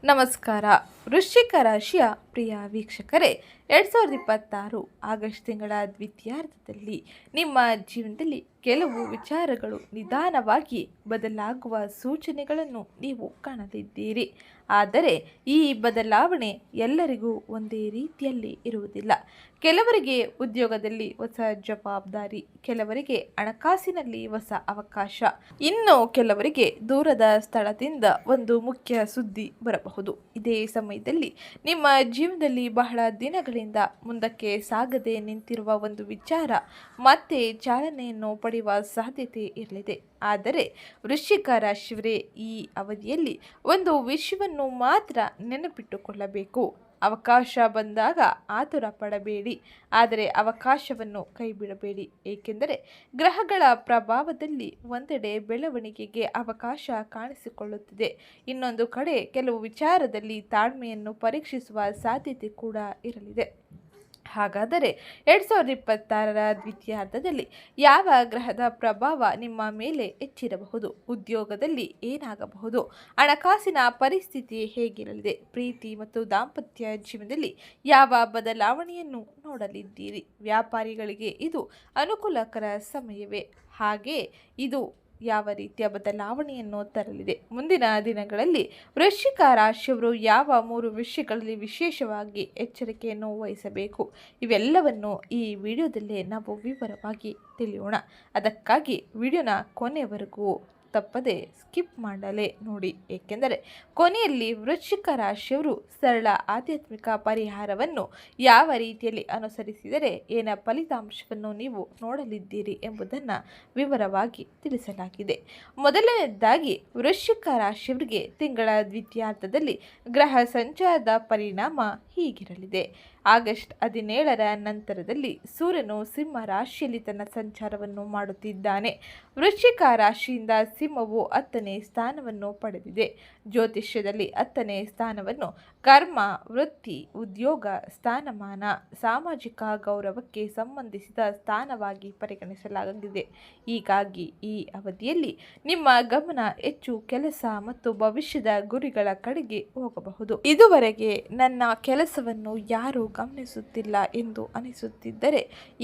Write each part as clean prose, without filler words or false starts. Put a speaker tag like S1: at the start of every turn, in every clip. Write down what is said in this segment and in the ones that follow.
S1: ನಮಸ್ಕಾರ. ವೃಶ್ಚಿಕ ರಾಶಿಯ ಪ್ರಿಯ ವೀಕ್ಷಕರೇ, 2026 ಆಗಸ್ಟ್ ತಿಂಗಳ ದ್ವಿತೀಯಾರ್ಧದಲ್ಲಿ ನಿಮ್ಮ ಜೀವನದಲ್ಲಿ ಕೆಲವು ವಿಚಾರಗಳು ನಿಧಾನವಾಗಿ ಬದಲಾಗುವ ಸೂಚನೆಗಳನ್ನು ನೀವು ಕಾಣಲಿದ್ದೀರಿ. ಆದರೆ ಈ ಬದಲಾವಣೆ ಎಲ್ಲರಿಗೂ ಒಂದೇ ರೀತಿಯಲ್ಲಿ ಇರುವುದಿಲ್ಲ. ಕೆಲವರಿಗೆ ಉದ್ಯೋಗದಲ್ಲಿ ಹೊಸ ಜವಾಬ್ದಾರಿ, ಕೆಲವರಿಗೆ ಹಣಕಾಸಿನಲ್ಲಿ ಹೊಸ ಅವಕಾಶ, ಇನ್ನು ಕೆಲವರಿಗೆ ದೂರದ ಸ್ಥಳದಿಂದ ಒಂದು ಮುಖ್ಯ ಸುದ್ದಿ ಬರಬಹುದು. ಇದೇ ಸಮಯದಲ್ಲಿ ನಿಮ್ಮ ಜೀವನದಲ್ಲಿ ಬಹಳ ದಿನಗಳಿಂದ ಮುಂದಕ್ಕೆ ಸಾಗದೆ ನಿಂತಿರುವ ಒಂದು ವಿಚಾರ ಮತ್ತೆ ಚಾಲನೆಯನ್ನು ಪಡೆಯುವ ಸಾಧ್ಯತೆ ಇರಲಿದೆ. ಆದರೆ ವೃಶ್ಚಿಕ ರಾಶಿಯವರೇ, ಈ ಅವಧಿಯಲ್ಲಿ ಒಂದು ವಿಷಯವನ್ನು ಮಾತ್ರ ನೆನಪಿಟ್ಟುಕೊಳ್ಳಬೇಕು. ಅವಕಾಶ ಬಂದಾಗ ಆತುರ ಪಡಬೇಡಿ, ಆದರೆ ಅವಕಾಶವನ್ನು ಕೈಬಿಡಬೇಡಿ. ಏಕೆಂದರೆ ಗ್ರಹಗಳ ಪ್ರಭಾವದಲ್ಲಿ ಒಂದೆಡೆ ಬೆಳವಣಿಗೆಗೆ ಅವಕಾಶ ಕಾಣಿಸಿಕೊಳ್ಳುತ್ತಿದೆ, ಇನ್ನೊಂದು ಕಡೆ ಕೆಲವು ವಿಚಾರದಲ್ಲಿ ತಾಳ್ಮೆಯನ್ನು ಪರೀಕ್ಷಿಸುವ ಸಾಧ್ಯತೆ ಕೂಡ ಇರಲಿದೆ. ಹಾಗಾದರೆ 2026 ದ್ವಿತೀಯಾರ್ಧದಲ್ಲಿ ಯಾವ ಗ್ರಹದ ಪ್ರಭಾವ ನಿಮ್ಮ ಮೇಲೆ ಹೆಚ್ಚಿರಬಹುದು? ಉದ್ಯೋಗದಲ್ಲಿ ಏನಾಗಬಹುದು? ಹಣಕಾಸಿನ ಪರಿಸ್ಥಿತಿ ಹೇಗಿರಲಿದೆ? ಪ್ರೀತಿ ಮತ್ತು ದಾಂಪತ್ಯ ಜೀವನದಲ್ಲಿ ಯಾವ ಬದಲಾವಣೆಯನ್ನು ನೋಡಲಿದ್ದೀರಿ? ವ್ಯಾಪಾರಿಗಳಿಗೆ ಇದು ಅನುಕೂಲಕರ ಸಮಯವೇ? ಹಾಗೆ ಇದು ಯಾವ ರೀತಿಯ ಬದಲಾವಣೆಯನ್ನು ತರಲಿದೆ? ಮುಂದಿನ ದಿನಗಳಲ್ಲಿ ವೃಶ್ಚಿಕ ರಾಶಿಯವರು ಯಾವ 3 ವಿಷಯಗಳಲ್ಲಿ ವಿಶೇಷವಾಗಿ ಎಚ್ಚರಿಕೆಯನ್ನು ವಹಿಸಬೇಕು? ಇವೆಲ್ಲವನ್ನು ಈ ವಿಡಿಯೋದಲ್ಲೇ ನಾವು ವಿವರವಾಗಿ ತಿಳಿಯೋಣ. ಅದಕ್ಕಾಗಿ ವಿಡಿಯೋನ ಕೊನೆಯವರೆಗೂ ತಪ್ಪದೆ ಸ್ಕಿಪ್ ಮಾಡಲೇ ನೋಡಿ. ಏಕೆಂದರೆ ಕೊನೆಯಲ್ಲಿ ವೃಶ್ಚಿಕ ರಾಶಿಯವರು ಸರಳ ಆಧ್ಯಾತ್ಮಿಕ ಪರಿಹಾರವನ್ನು ಯಾವ ರೀತಿಯಲ್ಲಿ ಅನುಸರಿಸಿದರೆ ಏನ ಫಲಿತಾಂಶವನ್ನು ನೀವು ನೋಡಲಿದ್ದೀರಿ ಎಂಬುದನ್ನು ವಿವರವಾಗಿ ತಿಳಿಸಲಾಗಿದೆ. ಮೊದಲನೇದಾಗಿ, ವೃಶ್ಚಿಕ ರಾಶಿಯವರಿಗೆ ತಿಂಗಳ ದ್ವಿತೀಯಾರ್ಧದಲ್ಲಿ ಗ್ರಹ ಸಂಚಾರದ ಪರಿಣಾಮ ಹೀಗಿರಲಿದೆ. ಆಗಸ್ಟ್ 17ರ ನಂತರದಲ್ಲಿ ಸೂರ್ಯನು ಸಿಂಹ ರಾಶಿಯಲ್ಲಿ ತನ್ನ ಸಂಚಾರವನ್ನು ಮಾಡುತ್ತಿದ್ದಾನೆ. ವೃಶ್ಚಿಕ ರಾಶಿಯಿಂದ ಸಿಂಹವು 10ನೇ ಸ್ಥಾನವನ್ನು ಪಡೆದಿದೆ. ಜ್ಯೋತಿಷ್ಯದಲ್ಲಿ 10ನೇ ಸ್ಥಾನವನ್ನು ಕರ್ಮ, ವೃತ್ತಿ, ಉದ್ಯೋಗ, ಸ್ಥಾನಮಾನ, ಸಾಮಾಜಿಕ ಗೌರವಕ್ಕೆ ಸಂಬಂಧಿಸಿದ ಸ್ಥಾನವಾಗಿ ಪರಿಗಣಿಸಲಾಗಿದೆ. ಹೀಗಾಗಿ ಈ ಅವಧಿಯಲ್ಲಿ ನಿಮ್ಮ ಗಮನ ಹೆಚ್ಚು ಕೆಲಸ ಮತ್ತು ಭವಿಷ್ಯದ ಗುರಿಗಳ ಕಡೆಗೆ ಹೋಗಬಹುದು. ಇದುವರೆಗೆ ನನ್ನ ಕೆಲಸವನ್ನು ಯಾರು ಗಮನಿಸುತ್ತಿಲ್ಲ ಎಂದು ಅನಿಸುತ್ತಿದ್ದರೆ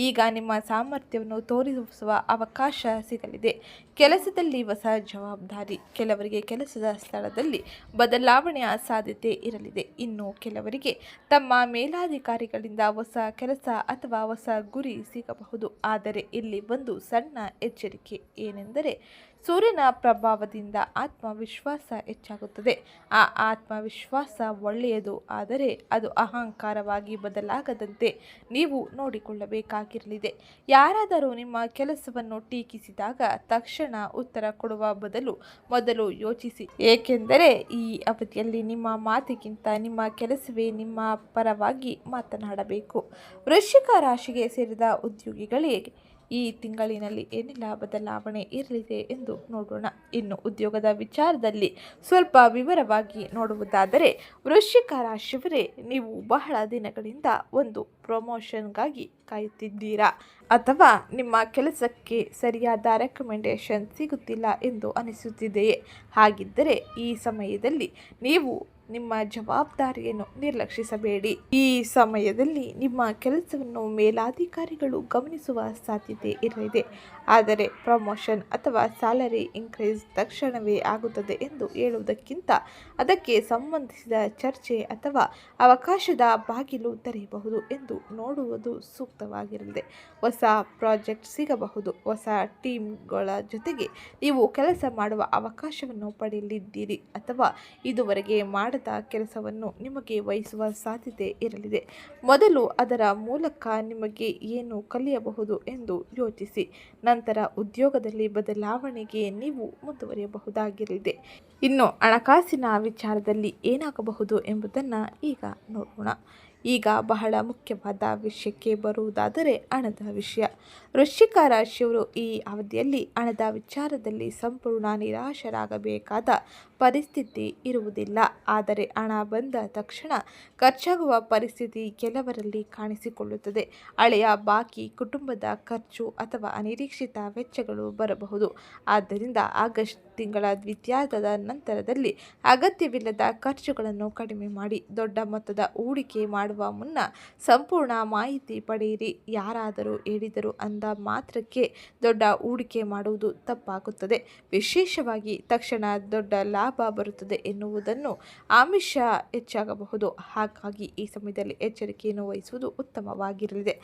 S1: ಈಗ ನಿಮ್ಮ ಸಾಮರ್ಥ್ಯವನ್ನು ತೋರಿಸುವ ಅವಕಾಶ ಸಿಗಲಿದೆ. ಕೆಲಸದಲ್ಲಿ ಹೊಸ ಜವಾಬ್ದಾರಿ, ಕೆಲವರಿಗೆ ಕೆಲಸದ ಸ್ಥಳದಲ್ಲಿ ಬದಲಾವಣೆಯ ಸಾಧ್ಯತೆ ಇರಲಿದೆ. ಇನ್ನು ಕೆಲವರಿಗೆ ತಮ್ಮ ಮೇಲಾಧಿಕಾರಿಗಳಿಂದ ಹೊಸ ಕೆಲಸ ಅಥವಾ ಹೊಸ ಗುರಿ ಸಿಗಬಹುದು. ಆದರೆ ಇಲ್ಲಿ ಒಂದು ಸಣ್ಣ ಎಚ್ಚರಿಕೆ ಏನೆಂದರೆ, ಸೂರ್ಯನ ಪ್ರಭಾವದಿಂದ ಆತ್ಮವಿಶ್ವಾಸ ಹೆಚ್ಚಾಗುತ್ತದೆ. ಆ ಆತ್ಮವಿಶ್ವಾಸ ಒಳ್ಳೆಯದು, ಆದರೆ ಅದು ಅಹಂಕಾರವಾಗಿ ಬದಲಾಗದಂತೆ ನೀವು ನೋಡಿಕೊಳ್ಳಬೇಕಾಗಿರಲಿದೆ. ಯಾರಾದರೂ ನಿಮ್ಮ ಕೆಲಸವನ್ನು ಟೀಕಿಸಿದಾಗ ತಕ್ಷಣ ಉತ್ತರ ಕೊಡುವ ಬದಲು ಮೊದಲು ಯೋಚಿಸಿ. ಏಕೆಂದರೆ ಈ ಅವಧಿಯಲ್ಲಿ ನಿಮ್ಮ ಮಾತಿಗಿಂತ ನಿಮ್ಮ ಕೆಲಸವೇ ನಿಮ್ಮ ಪರವಾಗಿ ಮಾತನಾಡಬೇಕು. ವೃಶ್ಚಿಕ ರಾಶಿಗೆ ಸೇರಿದ ಉದ್ಯೋಗಿಗಳಿಗೆ ಈ ತಿಂಗಳಿನಲ್ಲಿ ಏನೆಲ್ಲ ಬದಲಾವಣೆ ಇರಲಿದೆ ಎಂದು ನೋಡೋಣ. ಇನ್ನು ಉದ್ಯೋಗದ ವಿಚಾರದಲ್ಲಿ ಸ್ವಲ್ಪ ವಿವರವಾಗಿ ನೋಡುವುದಾದರೆ, ವೃಶ್ಚಿಕ ರಾಶಿಯವರೇ, ನೀವು ಬಹಳ ದಿನಗಳಿಂದ ಒಂದು ಪ್ರಮೋಷನ್ಗಾಗಿ ಕಾಯುತ್ತಿದ್ದೀರಾ, ಅಥವಾ ನಿಮ್ಮ ಕೆಲಸಕ್ಕೆ ಸರಿಯಾದ ರೆಕಮೆಂಡೇಶನ್ ಸಿಗುತ್ತಿಲ್ಲ ಎಂದು ಅನಿಸುತ್ತಿದೆಯೇ? ಹಾಗಿದ್ದರೆ ಈ ಸಮಯದಲ್ಲಿ ನೀವು ನಿಮ್ಮ ಜವಾಬ್ದಾರಿಯನ್ನು ನಿರ್ಲಕ್ಷಿಸಬೇಡಿ. ಈ ಸಮಯದಲ್ಲಿ ನಿಮ್ಮ ಕೆಲಸವನ್ನು ಮೇಲಾಧಿಕಾರಿಗಳು ಗಮನಿಸುವ ಸಾಧ್ಯತೆ ಇರಲಿದೆ. ಆದರೆ ಪ್ರಮೋಷನ್ ಅಥವಾ ಸ್ಯಾಲರಿ ಇನ್ಕ್ರೀಸ್ ತಕ್ಷಣವೇ ಆಗುತ್ತದೆ ಎಂದು ಹೇಳುವುದಕ್ಕಿಂತ ಅದಕ್ಕೆ ಸಂಬಂಧಿಸಿದ ಚರ್ಚೆ ಅಥವಾ ಅವಕಾಶದ ಬಾಗಿಲು ತೆರೆಯಬಹುದು ಎಂದು ನೋಡುವುದು ಸೂಕ್ತವಾಗಿರಲಿದೆ. ಹೊಸ ಪ್ರಾಜೆಕ್ಟ್ ಸಿಗಬಹುದು. ಹೊಸ ಟೀಮ್ಗಳ ಜೊತೆಗೆ ನೀವು ಕೆಲಸ ಮಾಡುವ ಅವಕಾಶವನ್ನು ಪಡೆಯಲಿದ್ದೀರಿ, ಅಥವಾ ಇದುವರೆಗೆ ಮಾಡದ ಕೆಲಸವನ್ನು ನಿಮಗೆ ವಹಿಸುವ ಸಾಧ್ಯತೆ ಇರಲಿದೆ. ಮೊದಲು ಅದರ ಮೂಲಕ ನಿಮಗೆ ಏನು ಕಲಿಯಬಹುದು ಎಂದು ಯೋಚಿಸಿ. ನಂತರ ಉದ್ಯೋಗದಲ್ಲಿ ಬದಲಾವಣೆಗೆ ನೀವು ಮುಂದುವರಿಯಬಹುದಾಗಿರಲಿದೆ. ಇನ್ನು ಹಣಕಾಸಿನ ವಿಚಾರದಲ್ಲಿ ಏನಾಗಬಹುದು ಎಂಬುದನ್ನು ಈಗ ನೋಡೋಣ. ಈಗ ಬಹಳ ಮುಖ್ಯವಾದ ವಿಷಯಕ್ಕೆ ಬರುವುದಾದರೆ, ಹಣದ ವಿಷಯ. ವೃಶ್ಚಿಕ ರಾಶಿಯವರು ಈ ಅವಧಿಯಲ್ಲಿ ಹಣದ ವಿಚಾರದಲ್ಲಿ ಸಂಪೂರ್ಣ ನಿರಾಶರಾಗಬೇಕಾದ ಪರಿಸ್ಥಿತಿ ಇರುವುದಿಲ್ಲ. ಆದರೆ ಹಣ ಬಂದ ತಕ್ಷಣ ಖರ್ಚಾಗುವ ಪರಿಸ್ಥಿತಿ ಕೆಲವರಲ್ಲಿ ಕಾಣಿಸಿಕೊಳ್ಳುತ್ತದೆ. ಹಳೆಯ ಬಾಕಿ, ಕುಟುಂಬದ ಖರ್ಚು ಅಥವಾ ಅನಿರೀಕ್ಷಿತ ವೆಚ್ಚಗಳು ಬರಬಹುದು. ಆದ್ದರಿಂದ ಆಗಸ್ಟ್ ತಿಂಗಳ ದ್ವಿತೀಯಾರ್ಧದ ನಂತರದಲ್ಲಿ ಅಗತ್ಯವಿಲ್ಲದ ಖರ್ಚುಗಳನ್ನು ಕಡಿಮೆ ಮಾಡಿ. ದೊಡ್ಡ ಮೊತ್ತದ ಹೂಡಿಕೆ ಮಾಡುವ ಮುನ್ನ ಸಂಪೂರ್ಣ ಮಾಹಿತಿ ಪಡೆಯಿರಿ. ಯಾರಾದರೂ ಹೇಳಿದರು ಅಂದ ಮಾತ್ರಕ್ಕೆ ದೊಡ್ಡ ಹೂಡಿಕೆ ಮಾಡುವುದು ತಪ್ಪಾಗುತ್ತದೆ. ವಿಶೇಷವಾಗಿ ತಕ್ಷಣ ದೊಡ್ಡ ಲಾಭ ಬರುತ್ತದೆ ಎನ್ನುವುದನ್ನು ಆಮಿಷ ಹೆಚ್ಚಾಗಬಹುದು. ಹಾಗಾಗಿ ಈ ಸಮಯದಲ್ಲಿ ಎಚ್ಚರಿಕೆಯನ್ನು ವಹಿಸುವುದು ಉತ್ತಮವಾಗಿರಲಿದೆ.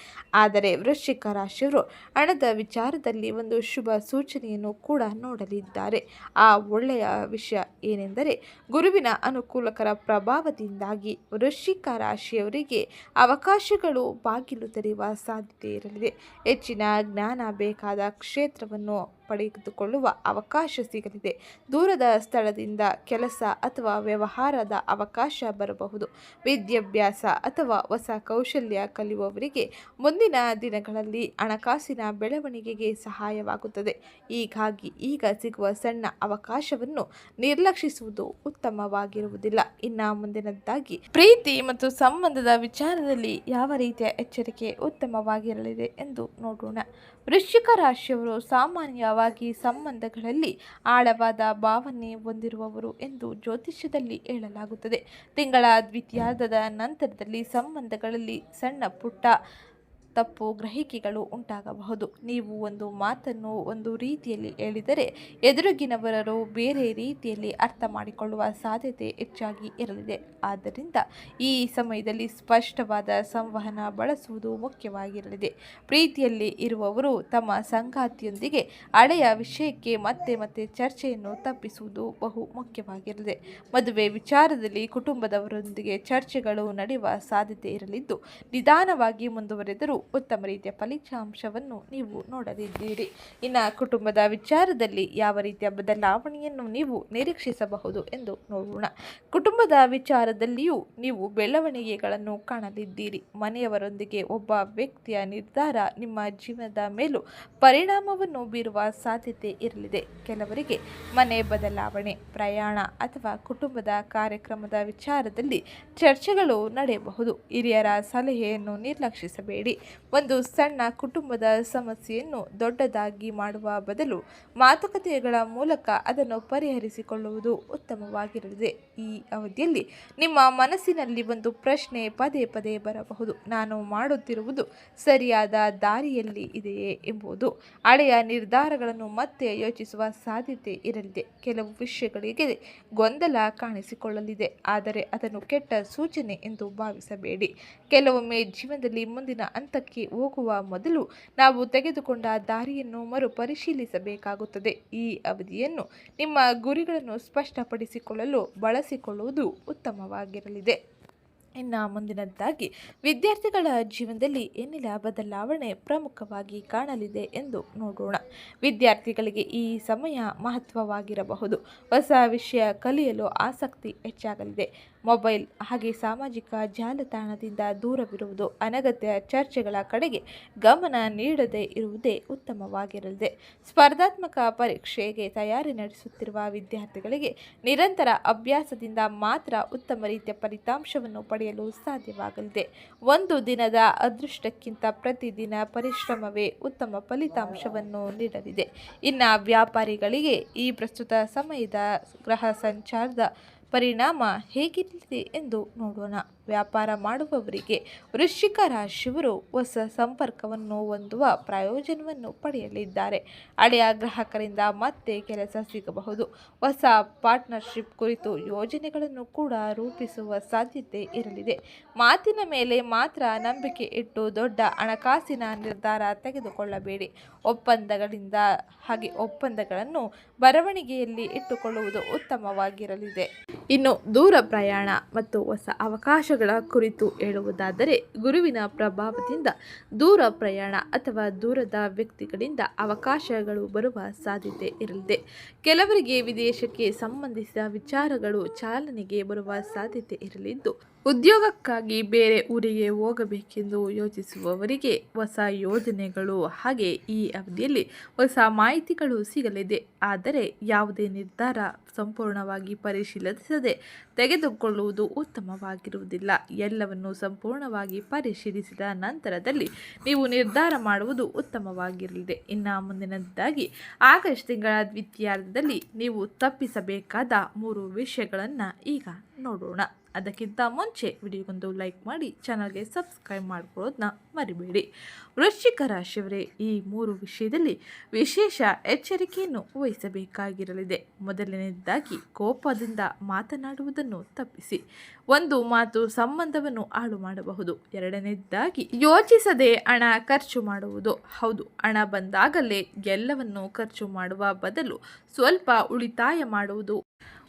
S1: ಆದರೆ ವೃಶ್ಚಿಕ ರಾಶಿಯವರು ಹಣದ ವಿಚಾರದಲ್ಲಿ ಒಂದು ಶುಭ ಸೂಚನೆಯನ್ನು ಕೂಡ ನೋಡಲಿದ್ದಾರೆ. ಆ ಒಳ್ಳೆಯ ವಿಷಯ ಏನೆಂದರೆ ಗುರುವಿನ ಅನುಕೂಲಕರ ಪ್ರಭಾವದಿಂದಾಗಿ ವೃಶ್ಚಿಕ ರಾಶಿಯವರಿಗೆ ಅವಕಾಶಗಳು ಬಾಗಿಲು ತೆರೆಯುವ ಸಾಧ್ಯತೆ ಇರಲಿದೆ. ಹೆಚ್ಚಿನ ಜ್ಞಾನ ಬೇಕಾದ ಕ್ಷೇತ್ರವನ್ನು ಪಡೆದುಕೊಳ್ಳುವ ಅವಕಾಶ ಸಿಗಲಿದೆ. ದೂರದ ಸ್ಥಳದಿಂದ ಕೆಲಸ ಅಥವಾ ವ್ಯವಹಾರದ ಅವಕಾಶ ಬರಬಹುದು. ವಿದ್ಯಾಭ್ಯಾಸ ಅಥವಾ ಹೊಸ ಕೌಶಲ್ಯ ಕಲಿಯುವವರಿಗೆ ಮುಂದಿನ ದಿನಗಳಲ್ಲಿ ಹಣಕಾಸಿನ ಬೆಳವಣಿಗೆಗೆ ಸಹಾಯವಾಗುತ್ತದೆ. ಹೀಗಾಗಿ ಈಗ ಸಿಗುವ ಸಣ್ಣ ಅವಕಾಶವನ್ನು ನಿರ್ಲಕ್ಷಿಸುವುದು ಉತ್ತಮವಾಗಿರುವುದಿಲ್ಲ. ಇನ್ನು ಮುಂದಿನದ್ದಾಗಿ ಪ್ರೀತಿ ಮತ್ತು ಸಂಬಂಧದ ವಿಚಾರದಲ್ಲಿ ಯಾವ ರೀತಿಯ ಎಚ್ಚರಿಕೆ ಉತ್ತಮವಾಗಿರಲಿದೆ ಎಂದು ನೋಡೋಣ. ವೃಶ್ಚಿಕ ರಾಶಿಯವರು ಸಾಮಾನ್ಯವಾಗಿ ಸಂಬಂಧಗಳಲ್ಲಿ ಆಳವಾದ ಭಾವನೆ ಹೊಂದಿರುವವರು ಎಂದು ಜ್ಯೋತಿಷ್ಯದಲ್ಲಿ ಹೇಳಲಾಗುತ್ತದೆ. ತಿಂಗಳ ದ್ವಿತೀಯಾರ್ಧದ ನಂತರದಲ್ಲಿ ಸಂಬಂಧಗಳಲ್ಲಿ ಸಣ್ಣ ಪುಟ್ಟ ತಪ್ಪು ಗ್ರಹಿಕೆಗಳು ಉಂಟಾಗಬಹುದು. ನೀವು ಒಂದು ಮಾತನ್ನು ಒಂದು ರೀತಿಯಲ್ಲಿ ಹೇಳಿದರೆ ಎದುರಿಗಿನವರರು ಬೇರೆ ರೀತಿಯಲ್ಲಿ ಅರ್ಥ ಮಾಡಿಕೊಳ್ಳುವ ಸಾಧ್ಯತೆ ಹೆಚ್ಚಾಗಿ ಇರಲಿದೆ. ಆದ್ದರಿಂದ ಈ ಸಮಯದಲ್ಲಿ ಸ್ಪಷ್ಟವಾದ ಸಂವಹನ ಬಳಸುವುದು ಮುಖ್ಯವಾಗಿರಲಿದೆ. ಪ್ರೀತಿಯಲ್ಲಿ ಇರುವವರು ತಮ್ಮ ಸಂಗಾತಿಯೊಂದಿಗೆ ಹಳೆಯ ವಿಷಯಕ್ಕೆ ಮತ್ತೆ ಮತ್ತೆ ಚರ್ಚೆಯನ್ನು ತಪ್ಪಿಸುವುದು ಬಹು ಮುಖ್ಯವಾಗಿರಲಿದೆ. ಮದುವೆ ವಿಚಾರದಲ್ಲಿ ಕುಟುಂಬದವರೊಂದಿಗೆ ಚರ್ಚೆಗಳು ನಡೆಯುವ ಸಾಧ್ಯತೆ ಇರಲಿದ್ದು ನಿಧಾನವಾಗಿ ಮುಂದುವರೆದರೂ ಉತ್ತಮ ರೀತಿಯ ಫಲಿತಾಂಶವನ್ನು ನೀವು ನೋಡಲಿದ್ದೀರಿ. ಇನ್ನು ಕುಟುಂಬದ ವಿಚಾರದಲ್ಲಿ ಯಾವ ರೀತಿಯ ಬದಲಾವಣೆಯನ್ನು ನೀವು ನಿರೀಕ್ಷಿಸಬಹುದು ಎಂದು ನೋಡೋಣ. ಕುಟುಂಬದ ವಿಚಾರದಲ್ಲಿಯೂ ನೀವು ಬೆಳವಣಿಗೆಗಳನ್ನು ಕಾಣಲಿದ್ದೀರಿ. ಮನೆಯವರೊಂದಿಗೆ ಒಬ್ಬ ವ್ಯಕ್ತಿಯ ನಿರ್ಧಾರ ನಿಮ್ಮ ಜೀವನದ ಮೇಲೂ ಪರಿಣಾಮವನ್ನು ಬೀರುವ ಸಾಧ್ಯತೆ ಇರಲಿದೆ. ಕೆಲವರಿಗೆ ಮನೆ ಬದಲಾವಣೆ, ಪ್ರಯಾಣ ಅಥವಾ ಕುಟುಂಬದ ಕಾರ್ಯಕ್ರಮದ ವಿಚಾರದಲ್ಲಿ ಚರ್ಚೆಗಳು ನಡೆಯಬಹುದು. ಹಿರಿಯರ ಸಲಹೆಯನ್ನು ನಿರ್ಲಕ್ಷಿಸಬೇಡಿ. ಒಂದು ಸಣ್ಣ ಕುಟುಂಬದ ಸಮಸ್ಯೆಯನ್ನು ದೊಡ್ಡದಾಗಿ ಮಾಡುವ ಬದಲು ಮಾತುಕತೆಗಳ ಮೂಲಕ ಅದನ್ನು ಪರಿಹರಿಸಿಕೊಳ್ಳುವುದು ಉತ್ತಮವಾಗಿರಲಿದೆ. ಈ ಅವಧಿಯಲ್ಲಿ ನಿಮ್ಮ ಮನಸ್ಸಿನಲ್ಲಿ ಒಂದು ಪ್ರಶ್ನೆ ಪದೇ ಪದೇ ಬರಬಹುದು. ನಾನು ಮಾಡುತ್ತಿರುವುದು ಸರಿಯಾದ ದಾರಿಯಲ್ಲಿ ಇದೆಯೇ ಎಂಬುದು. ಹಳೆಯ ನಿರ್ಧಾರಗಳನ್ನು ಮತ್ತೆ ಯೋಚಿಸುವ ಸಾಧ್ಯತೆ ಇರಲಿದೆ. ಕೆಲವು ವಿಷಯಗಳಿಗೆ ಗೊಂದಲ ಕಾಣಿಸಿಕೊಳ್ಳಲಿದೆ, ಆದರೆ ಅದನ್ನು ಕೆಟ್ಟ ಸೂಚನೆ ಎಂದು ಭಾವಿಸಬೇಡಿ. ಕೆಲವೊಮ್ಮೆ ಜೀವನದಲ್ಲಿ ಮುಂದಿನ ಹಂತಕ್ಕೆ ಹೋಗುವ ಮೊದಲು ನಾವು ತೆಗೆದುಕೊಂಡ ದಾರಿಯನ್ನು ಮರುಪರಿಶೀಲಿಸಬೇಕಾಗುತ್ತದೆ. ಈ ಅವಧಿಯನ್ನು ನಿಮ್ಮ ಗುರಿಗಳನ್ನು ಸ್ಪಷ್ಟಪಡಿಸಿಕೊಳ್ಳಲು ಬಳಸಿಕೊಳ್ಳುವುದು ಉತ್ತಮವಾಗಿರಲಿದೆ. ಇನ್ನು ಮುಂದಿನದ್ದಾಗಿ ವಿದ್ಯಾರ್ಥಿಗಳ ಜೀವನದಲ್ಲಿ ಏನೆಲ್ಲ ಬದಲಾವಣೆ ಪ್ರಮುಖವಾಗಿ ಕಾಣಲಿದೆ ಎಂದು ನೋಡೋಣ. ವಿದ್ಯಾರ್ಥಿಗಳಿಗೆ ಈ ಸಮಯ ಮಹತ್ವವಾಗಿರಬಹುದು. ಹೊಸ ವಿಷಯ ಕಲಿಯಲು ಆಸಕ್ತಿ ಹೆಚ್ಚಾಗಲಿದೆ. ಮೊಬೈಲ್ ಹಾಗೆ ಸಾಮಾಜಿಕ ಜಾಲತಾಣದಿಂದ ದೂರವಿರುವುದು, ಅನಗತ್ಯ ಚರ್ಚೆಗಳ ಕಡೆಗೆ ಗಮನ ನೀಡದೇ ಇರುವುದೇ ಉತ್ತಮವಾಗಿರಲಿದೆ. ಸ್ಪರ್ಧಾತ್ಮಕ ಪರೀಕ್ಷೆಗೆ ತಯಾರಿ ನಡೆಸುತ್ತಿರುವ ವಿದ್ಯಾರ್ಥಿಗಳಿಗೆ ನಿರಂತರ ಅಭ್ಯಾಸದಿಂದ ಮಾತ್ರ ಉತ್ತಮ ರೀತಿಯ ಫಲಿತಾಂಶವನ್ನು ಪಡೆಯಲು ಸಾಧ್ಯವಾಗಲಿದೆ. ಒಂದು ದಿನದ ಅದೃಷ್ಟಕ್ಕಿಂತ ಪ್ರತಿದಿನ ಪರಿಶ್ರಮವೇ ಉತ್ತಮ ಫಲಿತಾಂಶವನ್ನು ನೀಡಲಿದೆ. ಇನ್ನು ವ್ಯಾಪಾರಿಗಳಿಗೆ ಈ ಪ್ರಸ್ತುತ ಸಮಯದ ಗ್ರಹ ಸಂಚಾರದ ಪರಿಣಾಮ ಹೇಗಿರಲಿದೆ ಎಂದು ನೋಡೋಣ. ವ್ಯಾಪಾರ ಮಾಡುವವರಿಗೆ ವೃಶ್ಚಿಕ ರಾಶಿಯವರು ಹೊಸ ಸಂಪರ್ಕವನ್ನು ಹೊಂದುವ ಪ್ರಯೋಜನವನ್ನು ಪಡೆಯಲಿದ್ದಾರೆ. ಹಳೆಯ ಗ್ರಾಹಕರಿಂದ ಮತ್ತೆ ಕೆಲಸ ಸಿಗಬಹುದು. ಹೊಸ ಪಾರ್ಟ್ನರ್ಶಿಪ್ ಕುರಿತು ಯೋಜನೆಗಳನ್ನು ಕೂಡ ರೂಪಿಸುವ ಸಾಧ್ಯತೆ ಇರಲಿದೆ. ಮಾತಿನ ಮೇಲೆ ಮಾತ್ರ ನಂಬಿಕೆ ಇಟ್ಟು ದೊಡ್ಡ ಹಣಕಾಸಿನ ನಿರ್ಧಾರ ತೆಗೆದುಕೊಳ್ಳಬೇಡಿ. ಒಪ್ಪಂದಗಳನ್ನು ಬರವಣಿಗೆಯಲ್ಲಿ ಇಟ್ಟುಕೊಳ್ಳುವುದು ಉತ್ತಮವಾಗಿರಲಿದೆ. ಇನ್ನು ದೂರ ಪ್ರಯಾಣ ಮತ್ತು ಹೊಸ ಅವಕಾಶಗಳ ಕುರಿತು ಹೇಳುವುದಾದರೆ ಗುರುವಿನ ಪ್ರಭಾವದಿಂದ ದೂರ ಪ್ರಯಾಣ ಅಥವಾ ದೂರದ ವ್ಯಕ್ತಿಗಳಿಂದ ಅವಕಾಶಗಳು ಬರುವ ಸಾಧ್ಯತೆ ಇರಲಿದೆ. ಕೆಲವರಿಗೆ ವಿದೇಶಕ್ಕೆ ಸಂಬಂಧಿಸಿದ ವಿಚಾರಗಳು ಚಾಲನೆಗೆ ಬರುವ ಸಾಧ್ಯತೆ ಇರಲಿದ್ದು, ಉದ್ಯೋಗಕ್ಕಾಗಿ ಬೇರೆ ಊರಿಗೆ ಹೋಗಬೇಕೆಂದು ಯೋಚಿಸುವವರಿಗೆ ಹೊಸ ಯೋಜನೆಗಳು ಹಾಗೆ ಈ ಅವಧಿಯಲ್ಲಿ ಹೊಸ ಮಾಹಿತಿಗಳು ಸಿಗಲಿದೆ. ಆದರೆ ಯಾವುದೇ ನಿರ್ಧಾರ ಸಂಪೂರ್ಣವಾಗಿ ಪರಿಶೀಲಿಸದೆ ತೆಗೆದುಕೊಳ್ಳುವುದು ಉತ್ತಮವಾಗಿರುವುದಿಲ್ಲ. ಎಲ್ಲವನ್ನು ಸಂಪೂರ್ಣವಾಗಿ ಪರಿಶೀಲಿಸಿದ ನಂತರದಲ್ಲಿ ನೀವು ನಿರ್ಧಾರ ಮಾಡುವುದು ಉತ್ತಮವಾಗಿರಲಿದೆ. ಇನ್ನು ಮುಂದಿನದಾಗಿ ಆಗಸ್ಟ್ ತಿಂಗಳ ದ್ವಿತೀಯಾರ್ಧದಲ್ಲಿ ನೀವು ತಪ್ಪಿಸಬೇಕಾದ 3 ವಿಷಯಗಳನ್ನು ಈಗ ನೋಡೋಣ. ಅದಕ್ಕಿಂತ ಮುಂಚೆ ವಿಡಿಯೋಗೊಂದು ಲೈಕ್ ಮಾಡಿ ಚಾನಲ್ಗೆ ಸಬ್ಸ್ಕ್ರೈಬ್ ಮಾಡ್ಕೊಳ್ಳೋದನ್ನ ಮರಿಬೇಡಿ. ವೃಶ್ಚಿಕ ರಾಶಿಯವರೇ, ಈ 3 ವಿಷಯದಲ್ಲಿ ವಿಶೇಷ ಎಚ್ಚರಿಕೆಯನ್ನು ವಹಿಸಬೇಕಾಗಿರಲಿದೆ. ಮೊದಲನೇದಾಗಿ ಕೋಪದಿಂದ ಮಾತನಾಡುವುದನ್ನು ತಪ್ಪಿಸಿ. ಒಂದು ಮಾತು ಸಂಬಂಧವನ್ನು ಹಾಳು ಮಾಡಬಹುದು. ಎರಡನೇದಾಗಿ ಯೋಚಿಸದೆ ಹಣ ಖರ್ಚು ಮಾಡುವುದು. ಹೌದು, ಹಣ ಬಂದಾಗಲೇ ಎಲ್ಲವನ್ನು ಖರ್ಚು ಮಾಡುವ ಬದಲು ಸ್ವಲ್ಪ ಉಳಿತಾಯ ಮಾಡುವುದು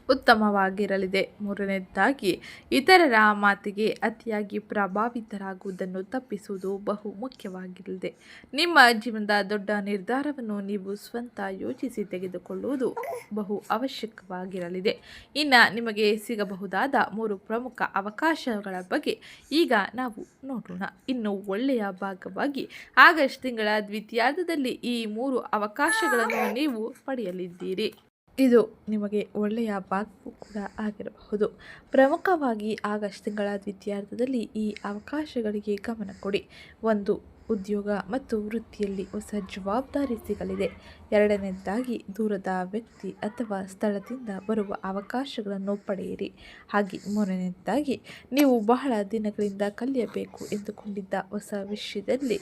S1: ಉತ್ತಮವಾಗಿರಲಿದೆ. ಮೂರನೇದಾಗಿ ಇತರರ ಮಾತಿಗೆ ಅತಿಯಾಗಿ ಪ್ರಭಾವಿತರಾಗುವುದನ್ನು ತಪ್ಪಿಸುವುದು ಬಹು ಮುಖ್ಯವಾಗಿರಲಿದೆ. ನಿಮ್ಮ ಜೀವನದ ದೊಡ್ಡ ನಿರ್ಧಾರವನ್ನು ನೀವು ಸ್ವಂತ ಯೋಚಿಸಿ ತೆಗೆದುಕೊಳ್ಳುವುದು ಬಹು ಅವಶ್ಯಕವಾಗಿರಲಿದೆ. ಇನ್ನು ನಿಮಗೆ ಸಿಗಬಹುದಾದ 3 ಪ್ರಮುಖ ಅವಕಾಶಗಳ ಬಗ್ಗೆ ಈಗ ನಾವು ನೋಡೋಣ. ಇನ್ನು ಒಳ್ಳೆಯ ಭಾಗವಾಗಿ ಆಗಸ್ಟ್ ತಿಂಗಳ ದ್ವಿತೀಯಾರ್ಧದಲ್ಲಿ ಈ 3 ಅವಕಾಶಗಳನ್ನು ನೀವು ಪಡೆಯಲಿದ್ದೀರಿ. ಇದು ನಿಮಗೆ ಒಳ್ಳೆಯ ಭಾಗವೂ ಕೂಡ ಆಗಿರಬಹುದು. ಪ್ರಮುಖವಾಗಿ ಆಗಸ್ಟ್ ತಿಂಗಳ ದ್ವಿತೀಯಾರ್ಧದಲ್ಲಿ ಈ ಅವಕಾಶಗಳಿಗೆ ಗಮನ ಕೊಡಿ. 1. ಉದ್ಯೋಗ ಮತ್ತು ವೃತ್ತಿಯಲ್ಲಿ ಹೊಸ ಜವಾಬ್ದಾರಿ ಸಿಗಲಿದೆ. ಎರಡನೇದಾಗಿ ದೂರದ ವ್ಯಕ್ತಿ ಅಥವಾ ಸ್ಥಳದಿಂದ ಬರುವ ಅವಕಾಶಗಳನ್ನು ಪಡೆಯಿರಿ. ಹಾಗೆ ಮೂರನೇದಾಗಿ ನೀವು ಬಹಳ ದಿನಗಳಿಂದ ಕಲಿಯಬೇಕು ಎಂದುಕೊಂಡಿದ್ದ ಹೊಸ ವಿಷಯದಲ್ಲಿ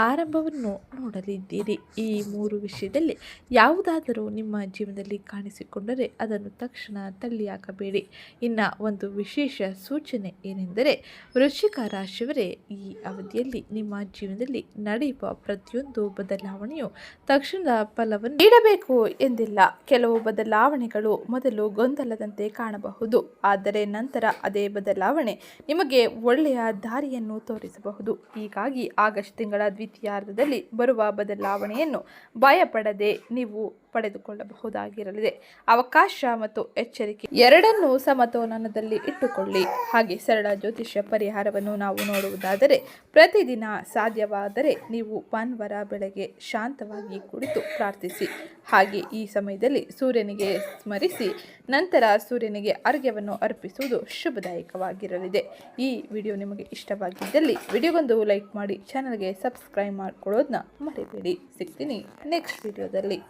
S1: ಆರಂಭವನ್ನು ನೋಡಲಿದ್ದೀರಿ. ಈ 3 ವಿಷಯದಲ್ಲಿ ಯಾವುದಾದರೂ ನಿಮ್ಮ ಜೀವನದಲ್ಲಿ ಕಾಣಿಸಿಕೊಂಡರೆ ಅದನ್ನು ತಕ್ಷಣ ತಳ್ಳಿಹಾಕಬೇಡಿ. ಇನ್ನು ಒಂದು ವಿಶೇಷ ಸೂಚನೆ ಏನೆಂದರೆ, ವೃಶ್ಚಿಕ ರಾಶಿಯವರೇ, ಈ ಅವಧಿಯಲ್ಲಿ ನಿಮ್ಮ ಜೀವನದಲ್ಲಿ ನಡೆಯುವ ಪ್ರತಿಯೊಂದು ಬದಲಾವಣೆಯು ತಕ್ಷಣದ ಫಲವನ್ನು ನೀಡಬೇಕು ಎಂದಿಲ್ಲ. ಕೆಲವು ಬದಲಾವಣೆಗಳು ಮೊದಲು ಗೊಂದಲದಂತೆ ಕಾಣಬಹುದು, ಆದರೆ ನಂತರ ಅದೇ ಬದಲಾವಣೆ ನಿಮಗೆ ಒಳ್ಳೆಯ ದಾರಿಯನ್ನು ತೋರಿಸಬಹುದು. ಹೀಗಾಗಿ ಆಗಸ್ಟ್ ತಿಂಗಳ ದ್ವಿತೀಯಾರ್ಧದಲ್ಲಿ ಬರುವ ಬದಲಾವಣೆಯನ್ನು ಭಯಪಡದೆ ನೀವು ಪಡೆದುಕೊಳ್ಳಬಹುದಾಗಿರಲಿದೆ. ಅವಕಾಶ ಮತ್ತು ಎಚ್ಚರಿಕೆ ಎರಡನ್ನೂ ಸಮತೋಲನದಲ್ಲಿ ಇಟ್ಟುಕೊಳ್ಳಿ. ಹಾಗೆ ಸರಳ ಜ್ಯೋತಿಷ್ಯ ಪರಿಹಾರವನ್ನು ನಾವು ನೋಡುವುದಾದರೆ, ಪ್ರತಿದಿನ ಸಾಧ್ಯವಾದರೆ ನೀವು ಭಾನುವಾರ ಬೆಳಗ್ಗೆ ಶಾಂತವಾಗಿ ಕುಳಿತು ಪ್ರಾರ್ಥಿಸಿ. ಹಾಗೆ ಈ ಸಮಯದಲ್ಲಿ ಸೂರ್ಯನಿಗೆ ಸ್ಮರಿಸಿ ನಂತರ ಸೂರ್ಯನಿಗೆ ಅರ್ಘ್ಯವನ್ನು ಅರ್ಪಿಸುವುದು ಶುಭದಾಯಕವಾಗಿರಲಿದೆ. ಈ ವಿಡಿಯೋ ನಿಮಗೆ ಇಷ್ಟವಾಗಿದ್ದಲ್ಲಿ ವಿಡಿಯೋಗೊಂದು ಲೈಕ್ ಮಾಡಿ ಚಾನಲ್ಗೆ ಸಬ್ಸ್ಕ್ರೈಬ್ ಮಾಡ್ಕೊಳ್ಳೋದನ್ನ ಮರಿಬೇಡಿ. ಸಿಗ್ತೀನಿ ನೆಕ್ಸ್ಟ್ ವಿಡಿಯೋದಲ್ಲಿ.